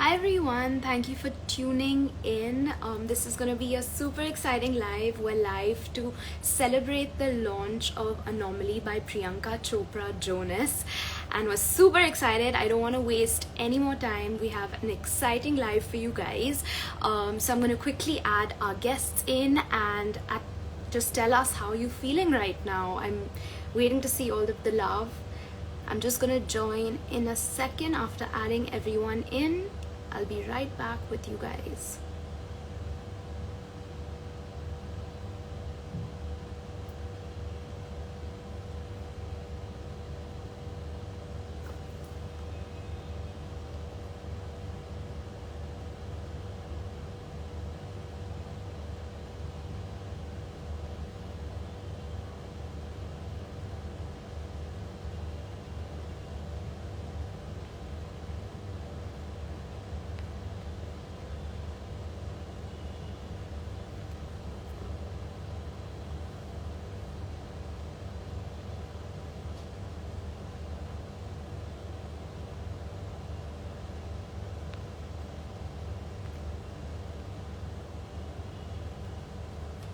Hi everyone, thank you for tuning in. This is going to be a super exciting live. We're live to celebrate the launch of Anomaly by Priyanka Chopra Jonas, and we're super excited. I don't want to waste any more time. We have an exciting live for you guys. So I'm going to quickly add our guests in and just tell us how you're feeling right now. I'm waiting to see all of the love. I'm just gonna join in a second after adding everyone in. I'll be right back with you guys.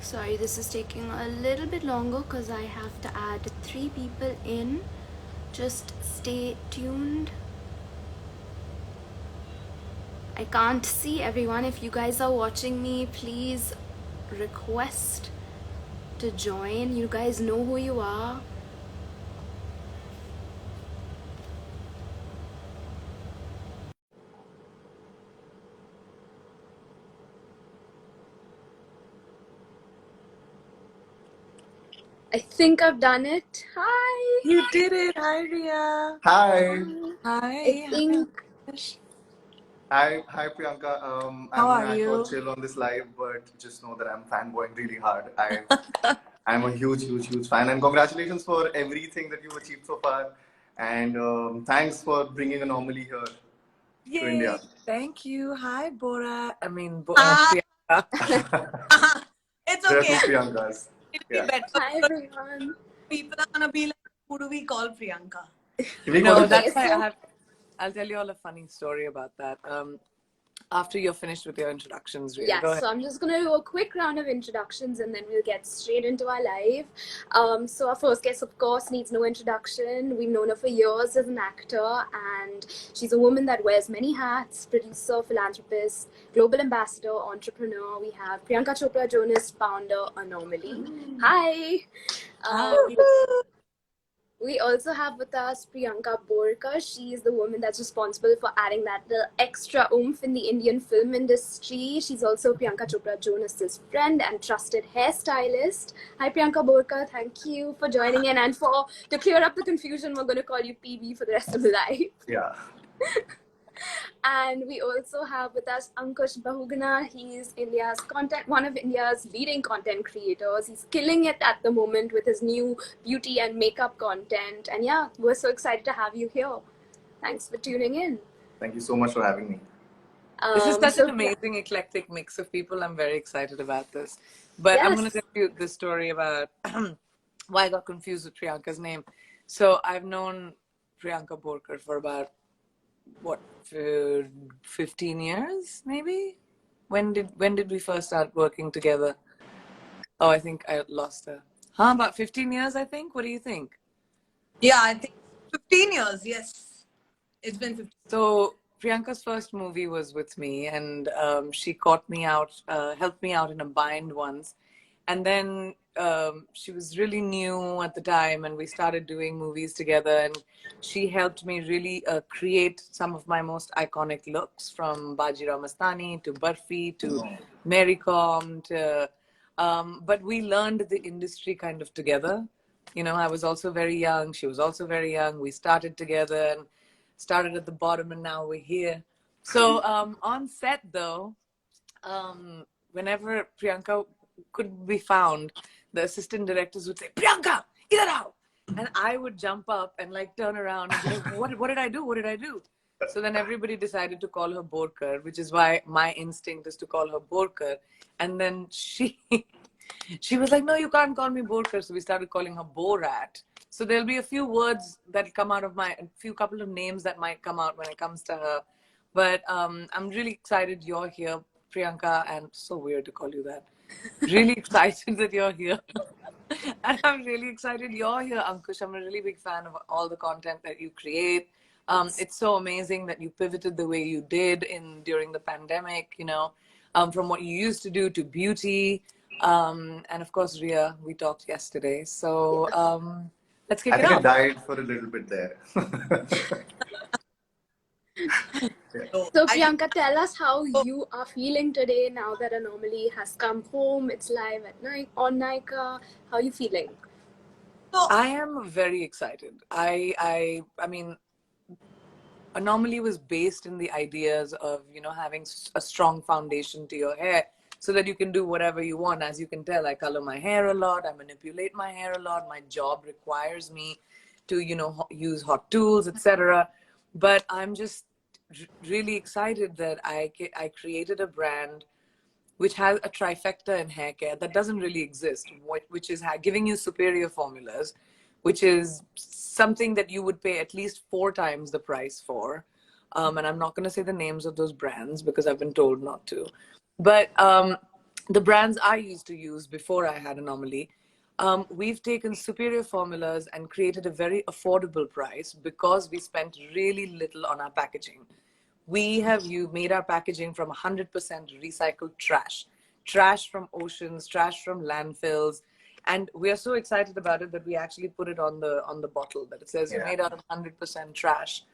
Sorry, this is taking a little bit longer because I have to add 3 people in. Just stay tuned. I can't see everyone. If you guys are watching me, please request to join. You guys know who you are. I think I've done it. Hi. You did it. Hi, Riah. Hi. Hi. I think Hi, Priyanka. How I'm gonna are act all you? chill on this live, but just know that I'm fanboying really hard. I'm a huge fan, and congratulations for everything that you've achieved so far. And thanks for bringing Anomaly here to Yay. India. Thank you. Hi, Bora. I mean, Priyanka. It's There are okay. two Priyankas. It'll be Yeah. better hi because everyone. people are gonna be like, who do we call Priyanka? Can we call No, you? Okay, that's why so I'll tell you all a funny story about that. After you're finished with your introductions, Riah. Go yes, ahead. so I'm just going to do a quick round of introductions and then we'll get straight into our live. So our first guest, of course, needs no introduction. We've known her for years as an actor, and she's a woman that wears many hats: producer, philanthropist, global ambassador, entrepreneur. We have Priyanka Chopra Jonas, founder, Anomaly. Hi. Hi. We also have with us Priyanka Borkar. She is the woman that's responsible for adding that little extra oomph in the Indian film industry. She's also Priyanka Chopra Jonas's friend and trusted hairstylist. Hi Priyanka Borkar, thank you for joining in. And to clear up the confusion, we're going to call you PB for the rest of the life. Yeah. And we also have with us Ankush Bahuguna. He's one of India's leading content creators. He's killing it at the moment with his new beauty and makeup content. And yeah, we're so excited to have you here. Thanks for tuning in. Thank you so much for having me. This is such an So amazing, eclectic mix of people. I'm very excited about this. But I'm going to yes, tell you the story about why I got confused with Priyanka's name. So I've known Priyanka Borkar for about, what, for 15 years, maybe? When did we first start working together? Oh, I think I lost her. Huh? About 15 years, I think? What do you think? Yeah, I think 15 years. Yes, it's been 15. So Priyanka's first movie was with me, and she caught me out, helped me out in a bind once. And then she was really new at the time, and we started doing movies together. And she helped me really create some of my most iconic looks, from Bajirao Mastani to Barfi to Mary Com to. But we learned the industry kind of together. You know, I was also very young. She was also very young. We started together and started at the bottom, and now we're here. So on set, though, whenever Priyanka could be found, the assistant directors would say, "Priyanka, idhar aao," and I would jump up and like turn around and be like, "What did I do? What did I do?" So then everybody decided to call her Borkar, which is why my instinct is to call her Borkar. And then she was like, "No, you can't call me Borkar." So we started calling her Borat. So there'll be a few words that come out of a couple of names that might come out when it comes to her. But I'm really excited you're here, Priyanka, and so weird to call you that. Really excited that you're here. And I'm really excited you're here, Ankush. I'm a really big fan of all the content that you create. It's so amazing that you pivoted the way you did during the pandemic, from what you used to do to beauty. And of course, Riah, we talked yesterday. So let's kick I it think I off. died for a little bit there. So I think Priyanka, tell us how you are feeling today now that Anomaly has come home. It's live at night on Nykaa. How are you feeling? so. I am very excited. I mean, Anomaly was based in the ideas of, having a strong foundation to your hair so that you can do whatever you want. As you can tell, I color my hair a lot, I manipulate my hair a lot. My job requires me to, use hot tools, etc. But I'm just really excited that I created a brand which has a trifecta in hair care that doesn't really exist, which is giving you superior formulas, which is something that you would pay at least 4 times the price for. And I'm not going to say the names of those brands because I've been told not to. But the brands I used to use before I had Anomaly, we've taken superior formulas and created a very affordable price because we spent really little on our packaging. We have made our packaging from 100% recycled trash from oceans, trash from landfills, and we are so excited about it that we actually put it on the bottle that it says Yeah. made out of 100% trash.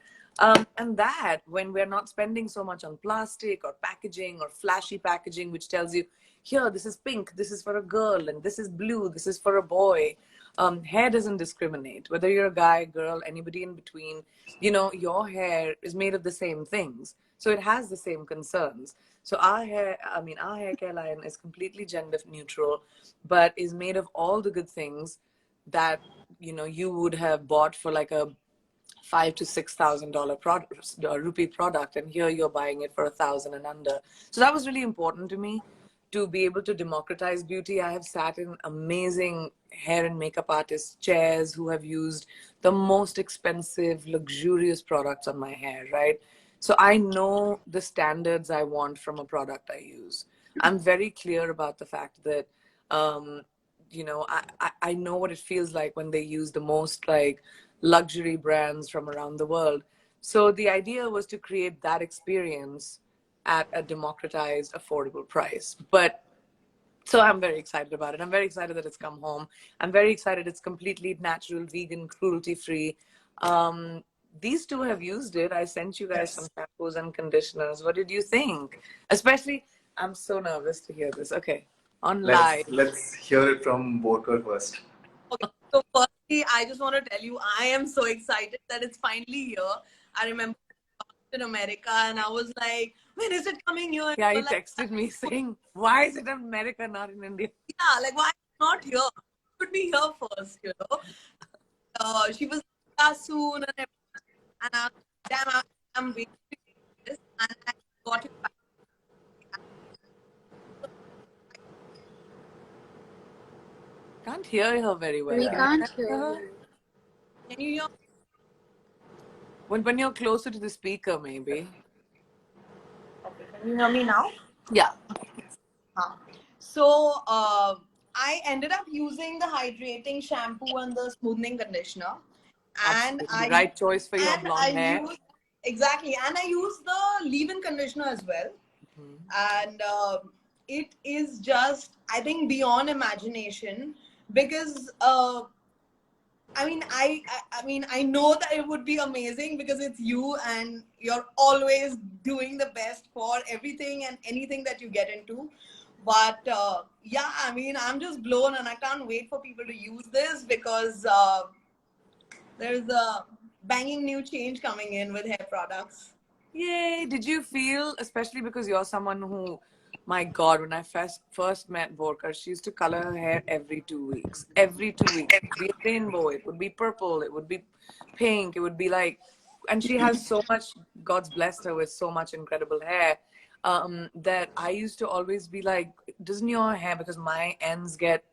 And that, when we're not spending so much on plastic or packaging or flashy packaging, which tells you, here, this is pink, this is for a girl, and this is blue, this is for a boy. Hair doesn't discriminate. Whether you're a guy, girl, anybody in between, your hair is made of the same things. So it has the same concerns. So our hair care line is completely gender neutral, but is made of all the good things that, you would have bought for like a $5,000 to $6,000 rupee product, and here you're buying it for 1,000 and under. So that was really important to me, to be able to democratize beauty. I have sat in amazing hair and makeup artists' chairs who have used the most expensive, luxurious products on my hair, right? So I know the standards I want from a product I use. I'm very clear about the fact that, I know what it feels like when they use the most like luxury brands from around the world. So the idea was to create that experience at a democratized, affordable price. But so I'm very excited about it. I'm very excited that it's come home. I'm very excited it's completely natural, vegan, cruelty free. These two have used it. I sent you guys some shampoos and conditioners. What did you think? Especially, I'm so nervous to hear this. Okay, on live. Let's hear it from Borkar first. Okay, so firstly, I just want to tell you, I am so excited that it's finally here. I remember in America, and I was like, when is it coming here? And Yeah, you you were like, texted me saying, why is it in America, not in India? yeah, like why not here? It should be here first, She was soon, and everything. And I was like, damn, I'm waiting for this, and I got it back. Can't hear her very well. We Can you can't hear hear her? you. Can you hear? When you're closer to the speaker, maybe. Okay, can you hear me now? Yeah. Huh. So I ended up using the hydrating shampoo and the smoothing conditioner, and Absolutely. Right choice for your I blonde hair. use exactly, and I use the leave-in conditioner as well, and it is just, I think, beyond imagination, because I know that it would be amazing because it's you and you're always doing the best for everything and anything that you get into. But yeah, I'm just blown and I can't wait for people to use this because there's a banging new change coming in with hair products. Yay! Did you feel, especially because you're someone who, my God, when I first met Borkar, she used to color her hair every 2 weeks. Every 2 weeks. It would be a rainbow, it would be purple, it would be pink, it would be like, and she has so much, God's blessed her with so much incredible hair, that I used to always be like, doesn't your hair, because my ends get,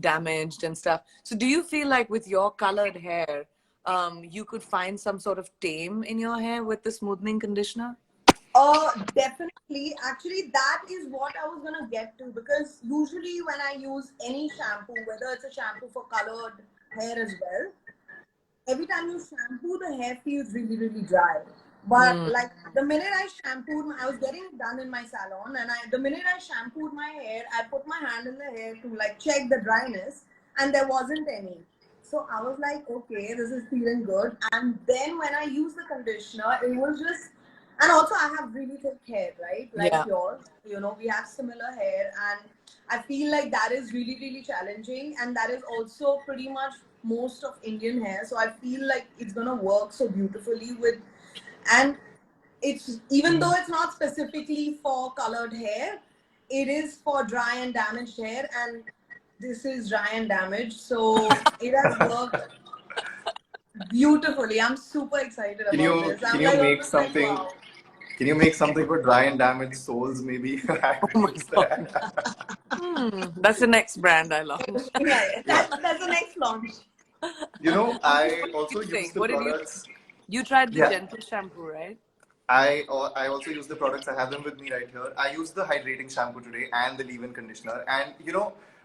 damaged and stuff. So do you feel like with your colored hair, you could find some sort of tame in your hair with the smoothening conditioner? Definitely. Actually, that is what I was gonna get to, because usually when I use any shampoo, whether it's a shampoo for colored hair as well, every time you shampoo, the hair feels really, really dry. But Mm, like the minute I shampooed, I was getting it done in my salon, and the minute I shampooed my hair, I put my hand in the hair to like check the dryness, and there wasn't any. So I was like, okay, this is feeling good. And then when I used the conditioner, it was just, and also I have really thick hair, right? Like yeah. yours, we have similar hair, and I feel like that is really, really challenging, and that is also pretty much most of Indian hair. So I feel like it's gonna work so beautifully with, and it's, even though it's not specifically for colored hair, it is for dry and damaged hair, and this is dry and damaged, so it has worked beautifully. I'm super excited Can about you this. can I'm you like make almost like, something? wow. Can you make something for dry and damaged souls? Maybe I Oh could my use God. that. That's the next brand I launch. Yeah, Yeah. that's the next launch. Ankush, I what did also you use think? the What did you products. You tried the Yeah. gentle shampoo, right? I also use the products. I have them with me right here. I use the hydrating shampoo today and the leave-in conditioner. And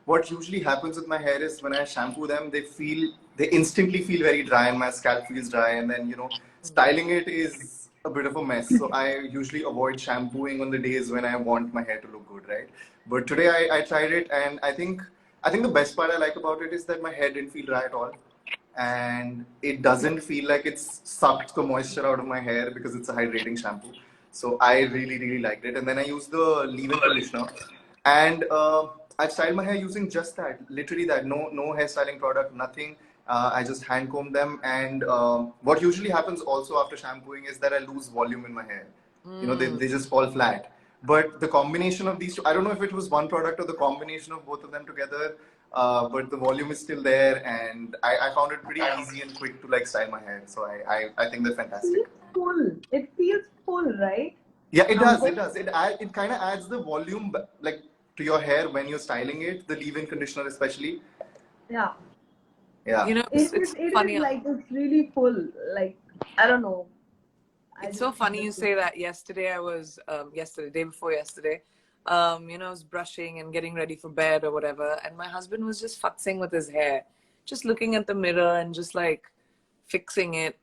what usually happens with my hair is when I shampoo them, they instantly feel very dry and my scalp feels dry. And then styling it is a bit of a mess. So I usually avoid shampooing on the days when I want my hair to look good, right? But today I tried it, and I think the best part I like about it is that my hair didn't feel dry at all, and it doesn't feel like it's sucked the moisture out of my hair because it's a hydrating shampoo. So I really, really liked it. And then I used the leave-in conditioner, and I styled my hair using just that, literally that. No hairstyling product, nothing. I just hand comb them, and what usually happens also after shampooing is that I lose volume in my hair. Mm. They just fall flat. But the combination of these two, I don't know if it was one product or the combination of both of them together, but the volume is still there, and I found it pretty easy and quick to like style my hair. So I think they're fantastic. Feels full. It feels full, right? Yeah, it does. It Ankush? does. It kind of adds the volume like to your hair when you're styling it. The leave-in conditioner, especially. Yeah. Yeah. You know, it's so It is funny. like, it's really full. Like, I don't know. I It's just so love funny it you too. say that. Yesterday, day before yesterday, I was brushing and getting ready for bed or whatever, and my husband was just futzing with his hair, just looking at the mirror and just like fixing it.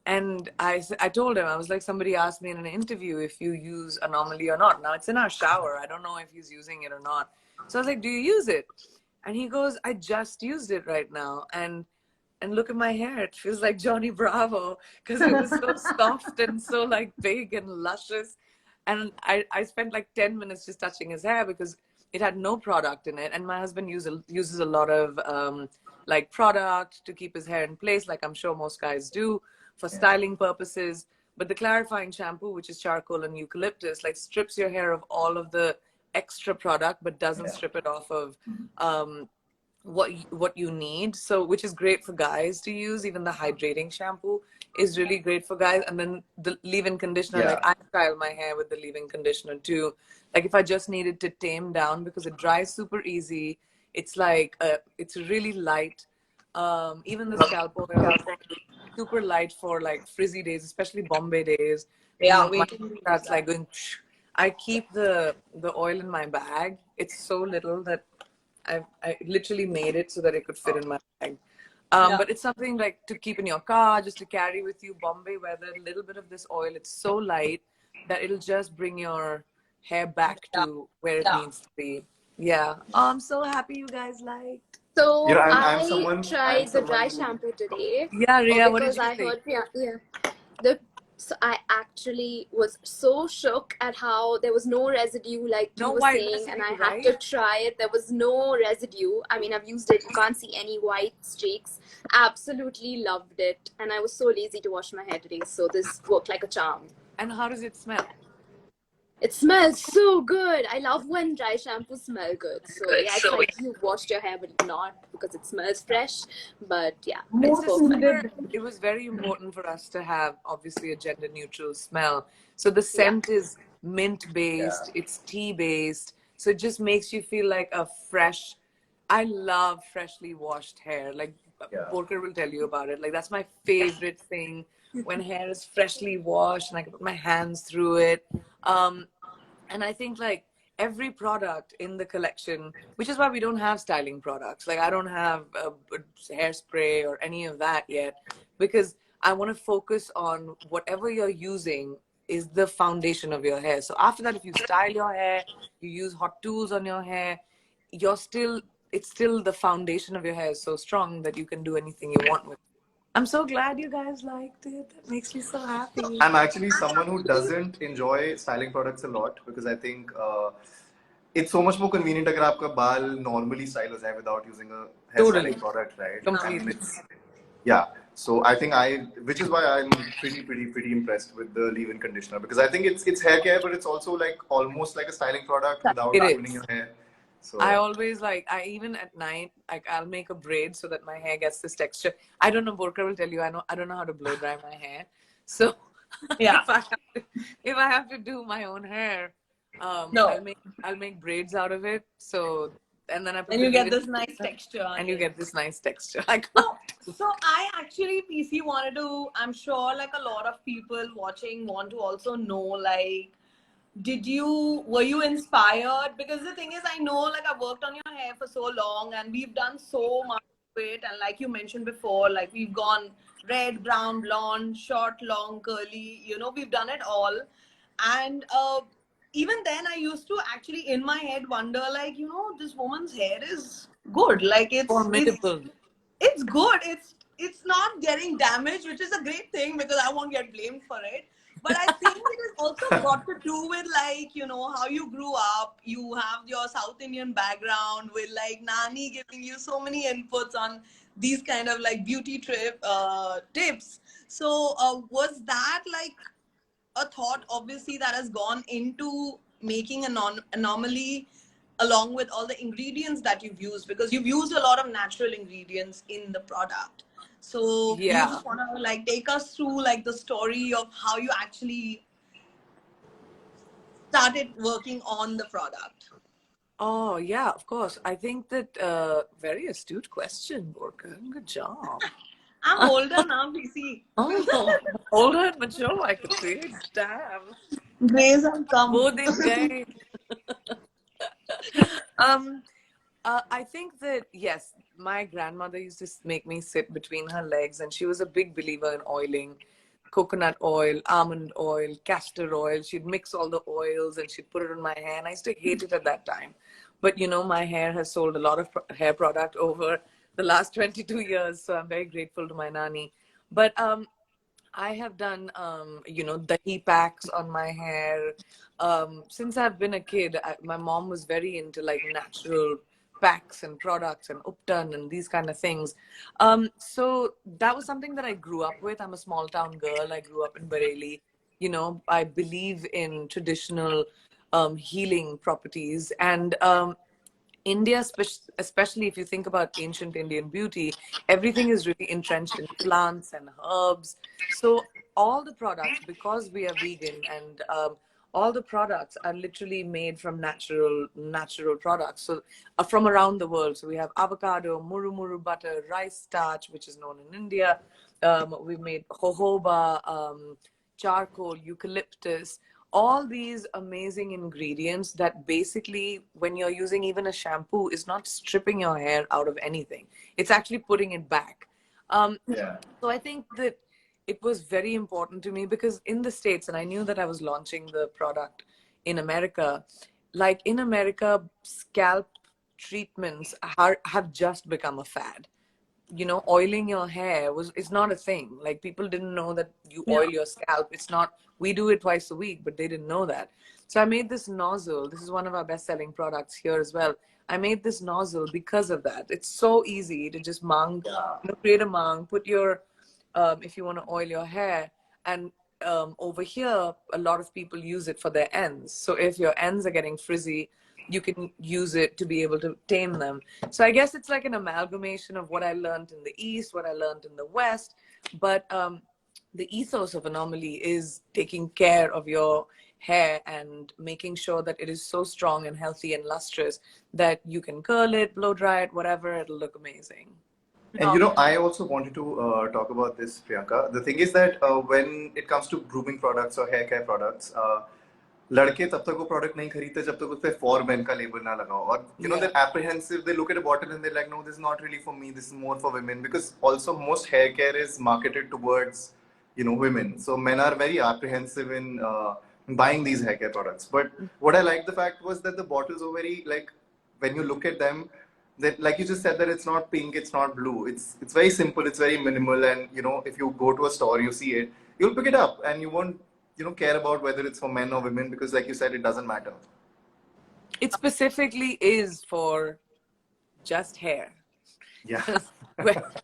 And I told him, I was like, somebody asked me in an interview if you use Anomaly or not. Now it's in our shower. I don't know if he's using it or not. So I was like, do you use it? And he goes, I just used it right now. And look at my hair. It feels like Johnny Bravo because it was so soft and so like big and luscious. And I spent like 10 minutes just touching his hair because it had no product in it. And my husband uses a lot of like product to keep his hair in place, like I'm sure most guys do for styling purposes. But the clarifying shampoo, which is charcoal and eucalyptus, like strips your hair of all of the extra product, but doesn't strip it off of what you need. So which is great for guys to use. Even the hydrating shampoo is really great for guys. And then the leave-in conditioner, like Yeah. I style my hair with the leave-in conditioner too. Like if I just needed to tame down, because it dries super easy. It's like it's really light. Even the scalp oil, super light for like frizzy days, especially Bombay days when Yeah, my wait till you use starts like that. going. I keep the oil in my bag. It's so little that I literally made it so that it could fit in my bag. Yeah. But it's something like to keep in your car, just to carry with you. Bombay weather, a little bit of this oil. It's so light that it'll just bring your hair back Yeah. to where it Yeah. needs to be. Yeah. Oh, I'm so happy you guys liked. So I I'm tried the someone dry who. shampoo today Yeah, Riah, what did because you I think? heard, yeah, the so I actually was so shook at how there was no residue like No you were white saying, and residue, I had right? to try it. There was no residue. I mean, I've used it. You can't see any white streaks. Absolutely loved it, and I was so lazy to wash my hair today, so this worked like a charm. And how does it smell? It smells so good. I love when dry shampoos smell good. So yeah, it's like you washed your hair, but not because it smells fresh. But yeah, it's It's a Most perfect. super, needed. it was very important for us to have obviously a gender neutral smell. So the Yeah. scent is mint Yeah. based, it's tea based. So it just makes you feel like a fresh, I love freshly washed hair. Like Yeah. Borkar will tell you about it. Like, that's my favorite thing, when hair is freshly washed and I can put my hands through it. And I think like every product in the collection, which is why we don't have styling products. Like, I don't have a hairspray or any of that yet, because I want to focus on whatever you're using is the foundation of your hair. So after that, if you style your hair, you use hot tools on your hair, you're still, it's still the foundation of your hair is so strong that you can do anything you want with it. I'm so glad you guys liked it. That makes me so happy. I'm actually someone who doesn't enjoy styling products a lot because I think it's so much more convenient अगर आपका बाल normally style हो जाए without using a hair Totally. styling product, right? Completely. And it's, yeah. So I think which is why I'm pretty impressed with the leave-in conditioner, because I think it's hair care, but it's also like almost like a styling product without It ruining is. your hair. So I always like, I even at night, like I'll make a braid so that my hair gets this texture. I don't know, Borkar will tell you, I don't know how to blow dry my hair. So Yeah. if I have to do my own hair, No. I'll make braids out of it. So, and then I put And the you get leave-in this nice conditioner, texture. and you get this nice texture. I So, can't. so I actually, PC, wanted to, I'm sure like a lot of people watching want to also know, like, were you inspired? Because the thing is, I know, like, I've worked on your hair for so long and we've done so much of it. And like you mentioned before, like, we've gone red, brown, blonde, short, long, curly, we've done it all. And even then, I used to actually in my head wonder, like, this woman's hair is good. Like, Formidable. it's good. It's not getting damaged, which is a great thing because I won't get blamed for it. But I think it has also got to do with, like, how you grew up. You have your South Indian background with like Nani giving you so many inputs on these kind of like beauty tips. So was that like a thought, obviously, that has gone into making an anomaly, along with all the ingredients that you've used, because you've used a lot of natural ingredients in the product. So do you Yeah. just want to like take us through like the story of how you actually started working on the product? Oh, yeah, of course. I think that very astute question, Borkar. Good job. I'm older now, PC. Oh, older and mature, I could say. Damn. Grays have come. वो दिन गए. Um, I think that, yes, my grandmother used to make me sit between her legs, and she was a big believer in oiling. Coconut oil, almond oil, castor oil. She'd mix all the oils and she'd put it on my hair. And I used to hate it at that time. But, my hair has sold a lot of hair product over the last 22 years. So I'm very grateful to my Nani. But I have done, dahi packs on my hair. Since I've been a kid, my mom was very into like natural packs and products and uptan and these kind of things. So that was something that I grew up with. I'm a small town girl. I grew up in Bareilly. I believe in traditional healing properties. And India, especially if you think about ancient Indian beauty, everything is really entrenched in plants and herbs. So all the products, because we are vegan, and all the products are literally made from natural products. So from around the world. So we have avocado, muru butter, rice starch, which is known in India. We've made jojoba, charcoal, eucalyptus, all these amazing ingredients that basically, when you're using even a shampoo, is not stripping your hair out of anything. It's actually putting it back. yeah. So I think that it was very important to me, because in the States, and I knew that I was launching the product in America, like in America, scalp treatments have just become a fad. Oiling your hair is not a thing. Like, people didn't know that you Yeah. oil your scalp. It's not, we do it twice a week, but they didn't know that. So I made this nozzle. This is one of our best-selling products here as well. I made this nozzle because of that. It's so easy to just create a mang, put your, if you want to oil your hair, and over here, a lot of people use it for their ends. So if your ends are getting frizzy, you can use it to be able to tame them. So I guess it's like an amalgamation of what I learned in the East, what I learned in the West. But the ethos of Anomaly is taking care of your hair and making sure that it is so strong and healthy and lustrous that you can curl it, blow dry it, whatever, it'll look amazing. And you know, I also wanted to talk about this, Priyanka. The thing is that when it comes to grooming products or hair care products, लड़के तब तक वो product नहीं खरीदते जब तक उस पे फॉर मेन का लेबल ना लगाओ और you know they're apprehensive, they look at a bottle and they're like, no, this is not really for me, this is more for women, because also most hair care is marketed towards women, so men are very apprehensive in buying these hair care products. But what I liked the fact was that the bottles were very, like, when you look at them, that, like you just said, that it's not pink, it's not blue, it's very simple, it's very minimal, and if you go to a store, you see it, you'll pick it up and you won't care about whether it's for men or women, because like you said, it doesn't matter. It specifically is for just hair. Yeah.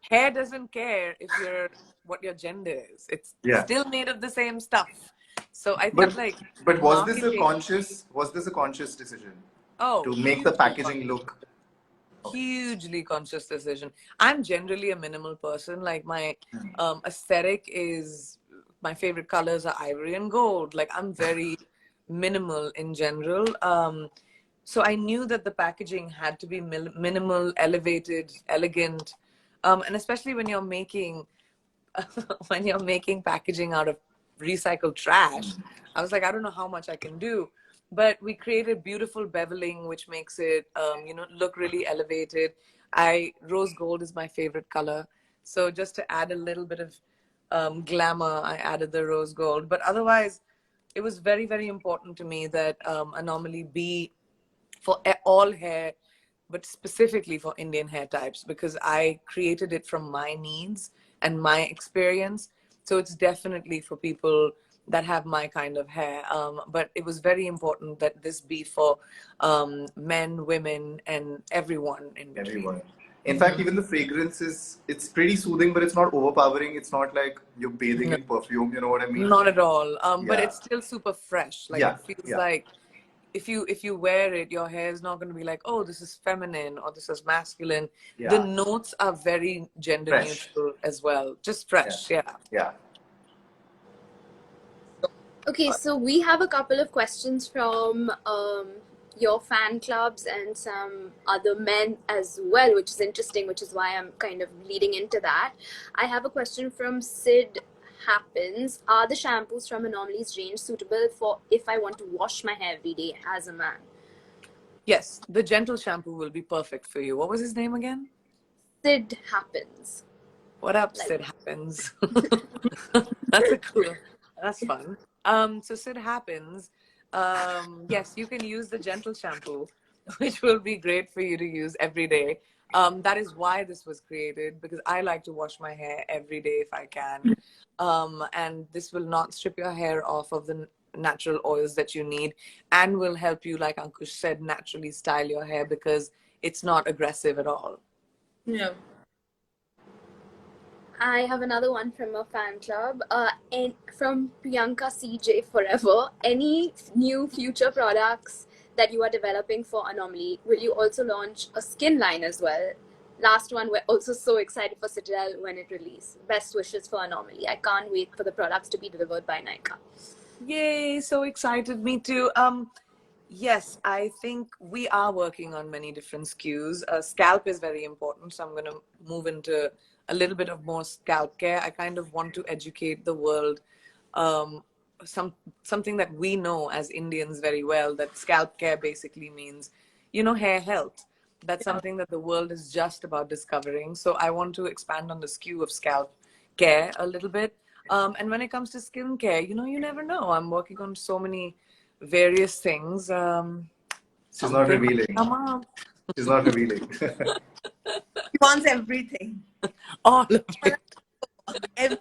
Hair doesn't care what your gender is. It's still made of the same stuff. So I think but was this a conscious decision? To make the packaging look hugely conscious decision. I'm generally a minimal person. Like my aesthetic is, my favorite colors are ivory and gold. Like I'm very minimal in general. So I knew that the packaging had to be minimal, elevated, elegant, and especially when you're making packaging out of recycled trash, I was like, I don't know how much I can do. But we created beautiful beveling, which makes it, look really elevated. Rose gold is my favorite color. So just to add a little bit of glamour, I added the rose gold. But otherwise, it was very, very important to me that Anomaly be for all hair, but specifically for Indian hair types, because I created it from my needs and my experience. So it's definitely for people that have my kind of hair. But it was very important that this be for men, women, and everyone in between. Everyone. In fact, even the fragrance it's pretty soothing, but it's not overpowering. It's not like you're bathing in perfume, you know what I mean? Not at all. But it's still super fresh. Like it feels like if you wear it, your hair is not going to be like, oh, this is feminine or this is masculine. The notes are very gender neutral as well. Just fresh. Yeah. Okay, so we have a couple of questions from your fan clubs and some other men as well, which is interesting, which is why I'm kind of leading into that. I have a question from Sid Happens. Are the shampoos from Anomaly's range suitable for if I want to wash my hair every day as a man? Yes, the gentle shampoo will be perfect for you. What was his name again? Sid Happens. What up, Sid Happens? That's fun. So Sid Happens, yes, you can use the gentle shampoo, which will be great for you to use every day. That is why this was created, because I like to wash my hair every day if I can. And this will not strip your hair off of the natural oils that you need, and will help you, like Ankush said, naturally style your hair because it's not aggressive at all. Yeah. I have another one from a fan club, and from Priyanka CJ Forever. Any new future products that you are developing for Anomaly? Will you also launch a skin line as well? Last one, we're also so excited for Citadel when it releases. Best wishes for Anomaly. I can't wait for the products to be delivered by Nykaa. Yay, so excited. Me too. Yes, I think we are working on many different SKUs. Scalp is very important, so I'm going to move into a little bit of more scalp care. I kind of want to educate the world, something that we know as Indians very well, that scalp care basically means, hair health. That's something that the world is just about discovering. So I want to expand on the SKU of scalp care a little bit. And when it comes to skincare, you never know. I'm working on so many various things. She's not revealing. She's not revealing. He wants everything. All of it.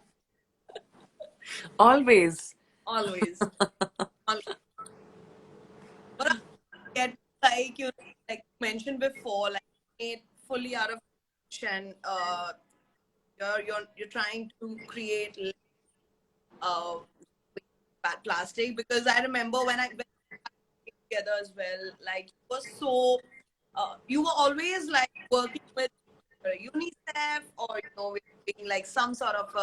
Always. Always. But get like you mentioned before, like made fully out of and you're trying to create bad plastic, because I remember when I together as well, like you were so you were always like working with UNICEF or doing like some sort of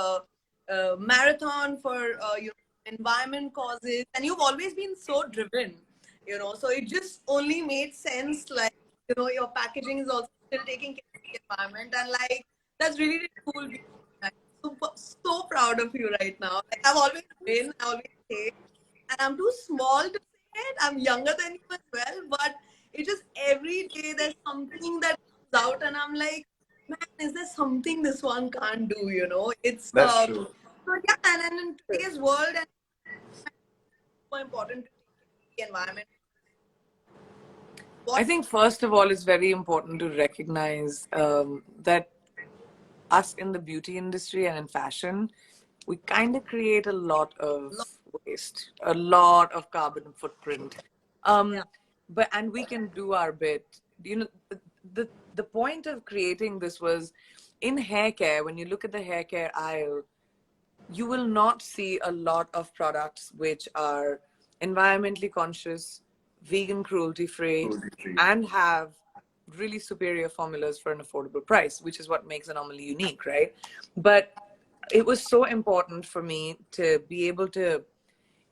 a marathon for environment causes, and you've always been so driven, so it just only made sense, like your packaging is also still taking care of the environment, and like That's really, really cool. I'm super, so proud of you right now. Like I've always been, I always say, and I'm too small to say it. I'm younger than you as well, but it's just every day there's something that comes out, and I'm like, man, is there something this one can't do? You know, it's That's true. so yeah, and in today's world, and it's so important to take care of the environment. I What think first of all, it's very important to recognize that us in the beauty industry and in fashion, we kind of create a lot of waste, a lot of carbon footprint. Um, yeah, and we can do our bit. You know, the point of creating this was in hair care. When you look at the hair care aisle, you will not see a lot of products which are environmentally conscious, vegan, cruelty free, Cruelty free. and have really superior formulas for an affordable price, which is what makes Anomaly unique, right? But it was so important for me to be able to,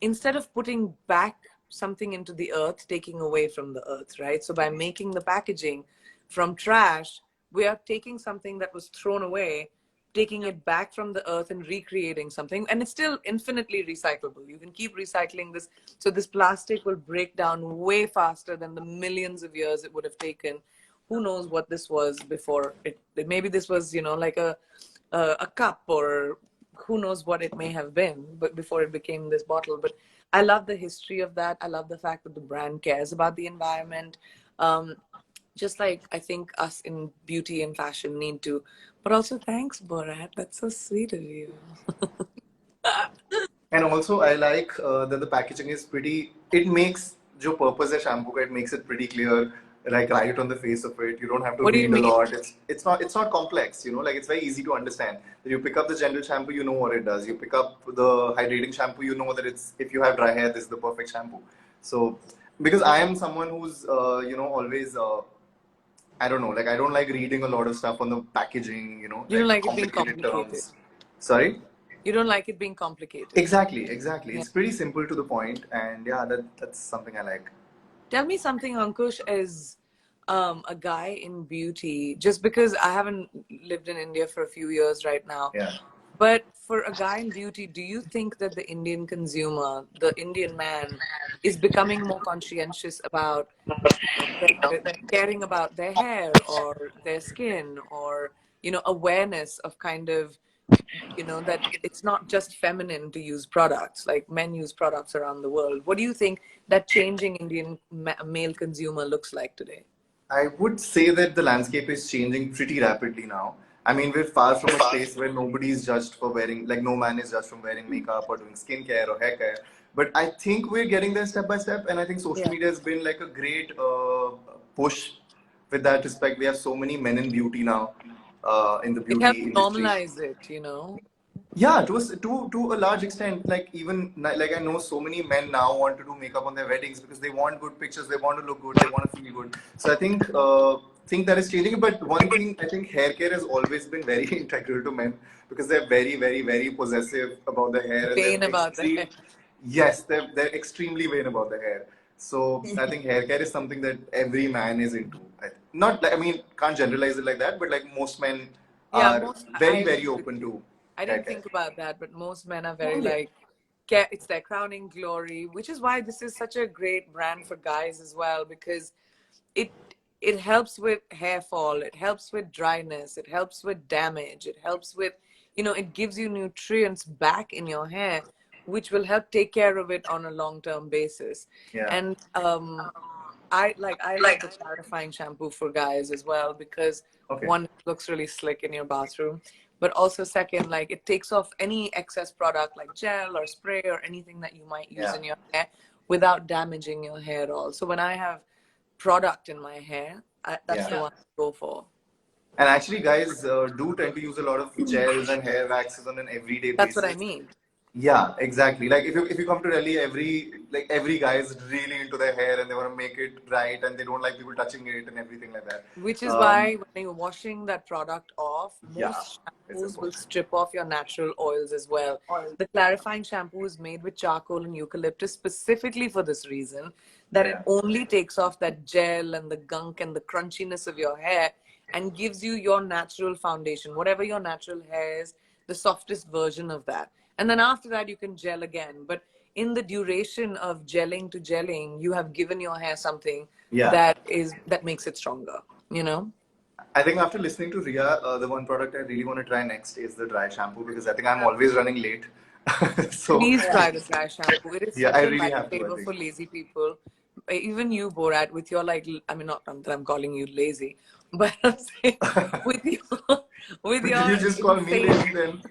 instead of putting back something into the earth, taking away from the earth, right? So by making the packaging from trash, we are taking something that was thrown away, taking it back from the earth and recreating something. And it's still infinitely recyclable. You can keep recycling this. So this plastic will break down way faster than the millions of years it would have taken. Who knows what this was before it? Maybe this was, like a cup, or who knows what it may have been, but before it became this bottle. But I love the history of that. I love the fact that the brand cares about the environment. Um, just like I think us in beauty and fashion need to. But also, thanks, Borat. That's so sweet of you. And also, I like that the packaging is pretty. It makes जो purpose है shampoo का, it makes it pretty clear, like right on the face of it. You don't have to What do you read a mean? lot. It's not complex. Like it's very easy to understand. You pick up the general shampoo, you know what it does. You pick up the hydrating shampoo, you know that it's if you have dry hair, this is the perfect shampoo. So because I am someone who's always I don't know, like I don't like reading a lot of stuff on the packaging, You don't like like it being complicated complicated. terms. Sorry? You don't like it being complicated. Exactly. Yeah. It's pretty simple to the point, and yeah, that's something I like. Tell me something, Ankush, as a guy in beauty, just because I haven't lived in India for a few years right now. Yeah. But for a guy in beauty, do you think that the Indian consumer, the Indian man, is becoming more conscientious about caring about their hair or their skin, or awareness of kind of that it's not just feminine to use products, like men use products around the world? What do you think that changing Indian male consumer looks like today? I would say that the landscape is changing pretty rapidly now. I mean, we're far from a space where nobody is judged for wearing, like, no man is judged from wearing makeup or doing skincare or hair care. But I think we're getting there step by step, and I think social Yeah, media has been like a great push with that respect. We have so many men in beauty now, in the it beauty helps industry. normalize it. Yeah, to a large extent, like even like I know so many men now want to do makeup on their weddings because they want good pictures, they want to look good, they want to feel good. So I think that is changing. But one thing I think hair care has always been very integral to men because they're very very very possessive about the hair and they're Vain about the hair. extreme. Yes, they're extremely vain about the hair. So I think hair care is something that every man is into. Not like, I mean, can't generalize it like that, but like most men Yeah, are most I very very agree with open you. to I hair didn't care. think about that, but most men are Oh very yeah. like, it's their crowning glory, which is why this is such a great brand for guys as well, because it it helps with hair fall, it helps with dryness, it helps with damage, it helps with, it gives you nutrients back in your hair, which will help take care of it on a long-term basis. Yeah. And I love the clarifying shampoo for guys as well, because Okay. one, it looks really slick in your bathroom, but also second, like it takes off any excess product like gel or spray or anything that you might use Yeah. in your hair without damaging your hair at all. So when I have product in my hair, that's the Yeah. one I go for. And actually, guys do tend to use a lot of gels and hair waxes on an everyday That's what I basis. mean. Yeah, exactly. Like if you come to Delhi, every guy is really into their hair and they want to make it right and they don't like people touching it and everything like that. Which is Um, why when you're washing that product off, yeah, most it's shampoos will important. strip off your natural oils as well. The clarifying shampoo is made with charcoal and eucalyptus specifically for this reason, that it Yeah. only takes off that gel and the gunk and the crunchiness of your hair and gives you your natural foundation, whatever your natural hair is, the softest version of that. And then after that, you can gel again. But in the duration of gelling to gelling, you have given your hair something that makes it stronger, you know? I think after listening to Riah, the one product I really want to try next is the dry shampoo, because I think I'm always running late. So Please try the dry shampoo. It is yeah, such I a really have to. I lifesaver think. for lazy people. Even you, Borat, with your like, I mean, not that I'm calling you lazy, but I'm saying with Did your you just call me insane. lazy then?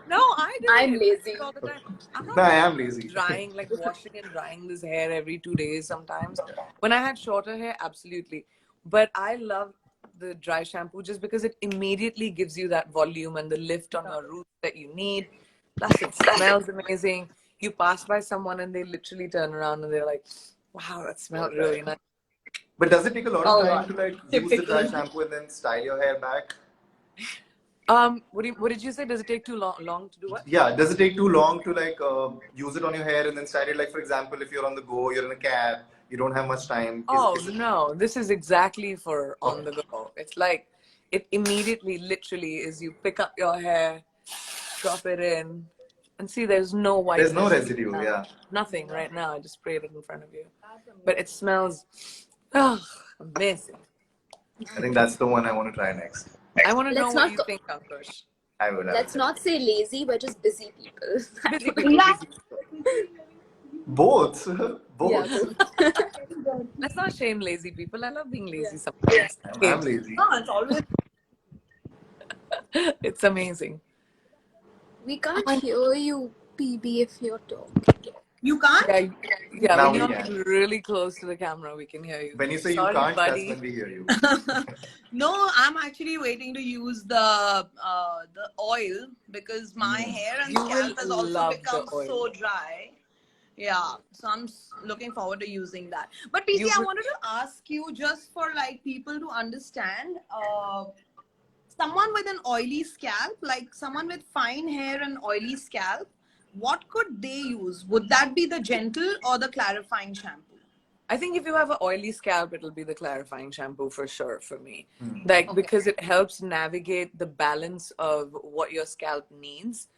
No, I do I'm it. I do lazy. it all the time. I'm No, not I lazy. am lazy. Drying, like washing and drying this hair every 2 days sometimes. When I had shorter hair, absolutely. But I love the dry shampoo just because it immediately gives you that volume and the lift on your roots that you need. Plus, it smells amazing. You pass by someone and they literally turn around and they're like, wow, that smelled really nice. But does it take a lot of Oh time god. to like use the dry shampoo and then style your hair back? What did you say? Does it take too long to do what? Yeah, does it take too long to like use it on your hair and then style it? Like for example, if you're on the go, you're in a cab, you don't have much time. Oh Is it no, this is exactly for on okay? the go. It's like it immediately, literally, is you pick up your hair, drop it in, and see there's no There's no whiteness. residue. Yeah, Nothing right now. I just sprayed it in front of you, but it smells amazing. I think that's the one I want to try next. I want to know Let's what not you go, think, Ankush. I will. I will let's not definitely. say lazy, we're just busy people. Busy people, Yeah. busy people. Both, Yeah, both. both. Let's not shame lazy people. I love being lazy sometimes. I'm lazy. No, it's always. It's amazing. We can't hear you, PB, if you're talking. You can't? Yeah, yeah. Now When we you're like can. really close to the camera, we can hear you. When you say you Sorry, can't, that's when buddy. we hear you. No, I'm actually waiting to use the oil because my hair and You will scalp has also love the become oil. so dry. Yeah, so I'm looking forward to using that. But PC, You I will, wanted to ask you just for like people to understand. Someone with an oily scalp, like someone with fine hair and oily scalp, what could they use? Would that be the gentle or the clarifying shampoo? I think if you have an oily scalp, it'll be the clarifying shampoo for sure for me. Like, because it helps navigate the balance of what your scalp needs.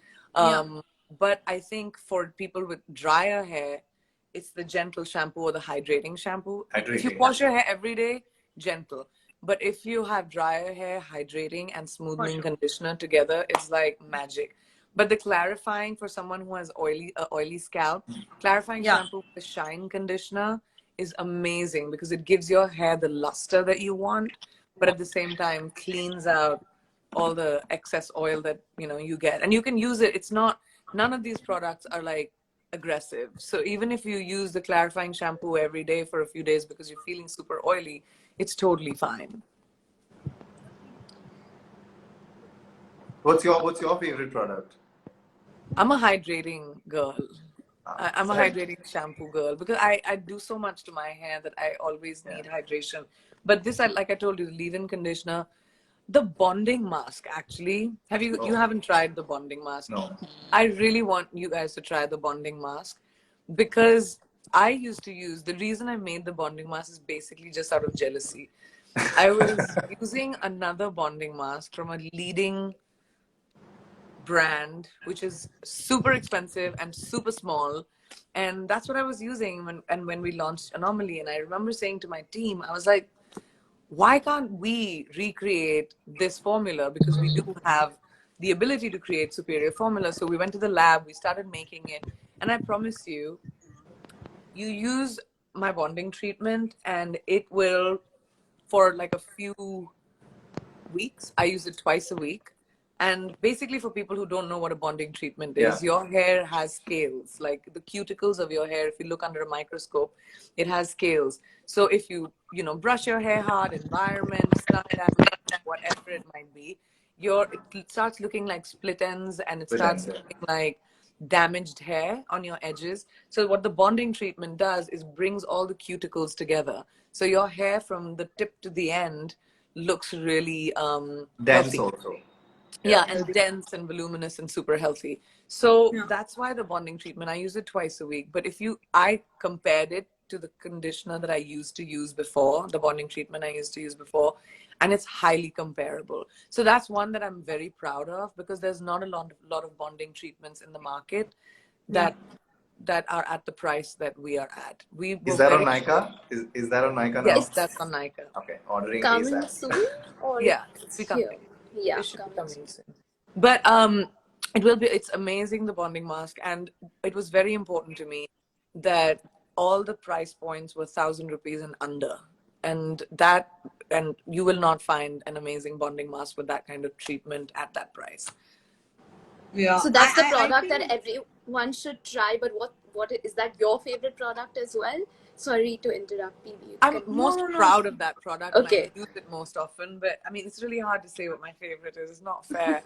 But I think for people with drier hair, it's the gentle shampoo or the hydrating shampoo. If you Hydrating. wash your hair every day, gentle. But if you have drier hair, hydrating and smoothing conditioner together, it's like magic. But the clarifying for someone who has oily scalp, clarifying Yeah. shampoo with the shine conditioner is amazing because it gives your hair the luster that you want, but at the same time cleans out all the excess oil that you get. And you can use it. It's not, none of these products are like aggressive. So even if you use the clarifying shampoo every day for a few days because you're feeling super oily, it's totally fine. What's your favorite product? I'm a hydrating girl. I'm a Right. hydrating shampoo girl because I do so much to my hair that I always need hydration. But this, like I told you, the leave-in conditioner, the bonding mask, actually. You haven't tried the bonding mask? No. I really want you guys to try the bonding mask because I used to use, the reason I made the bonding mask is basically just out of jealousy. I was using another bonding mask from a leading brand, which is super expensive and super small. And that's what I was using when we launched Anomaly. And I remember saying to my team, I was like, why can't we recreate this formula? Because we do have the ability to create superior formula. So we went to the lab, we started making it. And I promise you, you use my bonding treatment and it will, for like a few weeks, I use it twice a week. And basically, for people who don't know what a bonding treatment is, your hair has scales. Like the cuticles of your hair, if you look under a microscope, it has scales. So if you brush your hair hard, environment, sun damage, whatever it might be, it starts looking like split ends and it starts looking like damaged hair on your edges. So what the bonding treatment does is brings all the cuticles together. So your hair from the tip to the end looks really Dense healthy. also. Yeah, and dense and voluminous and super healthy. So that's why the bonding treatment, I use it twice a week. But I compared it to the conditioner that I used to use before, the bonding treatment I used to use before, and it's highly comparable. So that's one that I'm very proud of, because there's not a lot of bonding treatments in the market that are at the price that we are at. We were Is that on very Nykaa? Is that on Nykaa now? Yes, It's that's on Nykaa. Okay, ordering coming ASAP. soon, or Yeah, it's it's here? coming. Yeah, It should be coming coming soon. soon. But it's amazing, the bonding mask, and it was very important to me that all the price points were 1,000 rupees and under, and you will not find an amazing bonding mask with that kind of treatment at that price. Yeah, So that's the I product that think everyone should try. But is that your favorite product as well? Sorry to interrupt, PB. You I'm can. most no. proud of that product, and I Okay. use it most often. But I mean, it's really hard to say what my favorite is. It's not fair.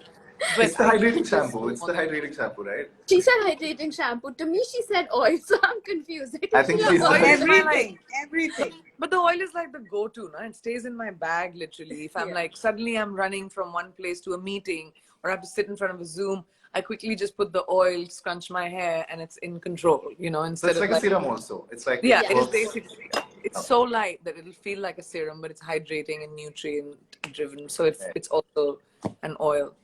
But It's the I use hydrating this shampoo. It's more the than hydrating shampoo, right? She said hydrating shampoo. To me, she said oil, so I'm confused. I I think think she she's said the oil. hydrating. everything. But the oil is like the go-to, no? It stays in my bag literally. If I'm Yeah. like suddenly I'm running from one place to a meeting, or I have to sit in front of a Zoom, I quickly just put the oil, scrunch my hair, and it's in control, So instead it's of like a like, serum also. It's like yeah, it it is works. basically, it's so light that it'll feel like a serum, but it's hydrating and nutrient driven. So it's also an oil.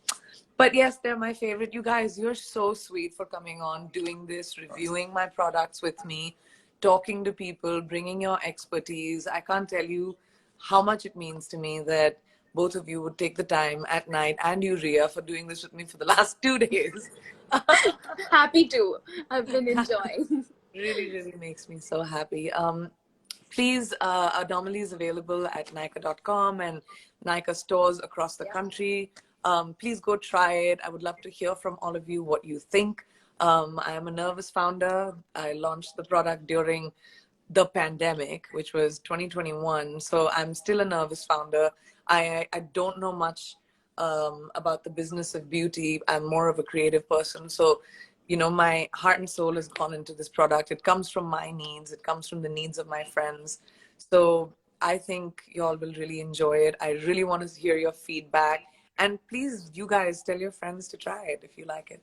But yes, they're my favorite. You guys, you're so sweet for coming on, doing this, reviewing my products with me, talking to people, bringing your expertise. I can't tell you how much it means to me that both of you would take the time at night, and you, Riah, for doing this with me for the last 2 days. Happy to. I've been enjoying. Really, really makes me so happy. Please, Anomaly is available at Nykaa.com and Nykaa stores across the country. Please go try it. I would love to hear from all of you what you think. I am a nervous founder. I launched the product during the pandemic, which was 2021. So I'm still a nervous founder. I don't know much about the business of beauty. I'm more of a creative person. So, my heart and soul has gone into this product. It comes from my needs. It comes from the needs of my friends. So I think y'all will really enjoy it. I really want to hear your feedback. And please, you guys, tell your friends to try it if you like it.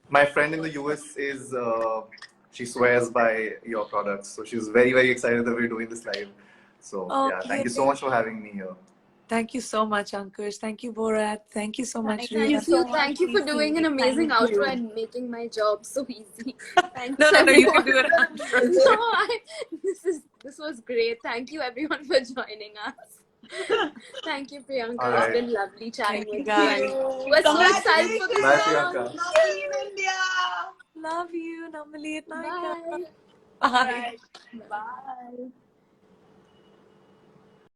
My friend in the US is she swears by your products, so she's very very excited that we're doing this live. So Oh, yeah, thank you so yay. much for having me here. Thank you so much, Ankush. Thank you, Borat. Thank you so much, Thank you Riah. so much, Thank you for doing an Kiki. amazing Thank outro you. and making my job so easy. Thanks, No, you can everyone. do it 100%. No, this was great. Thank you, everyone, for joining us. Thank you, All Priyanka. It's right, been lovely chatting Thank you, with you, and guys. we're so excited for this bye Congratulations, launch. Priyanka. Anomaly in India. Love you, Anomaly at Nykaa. Bye. Bye. Bye. Bye.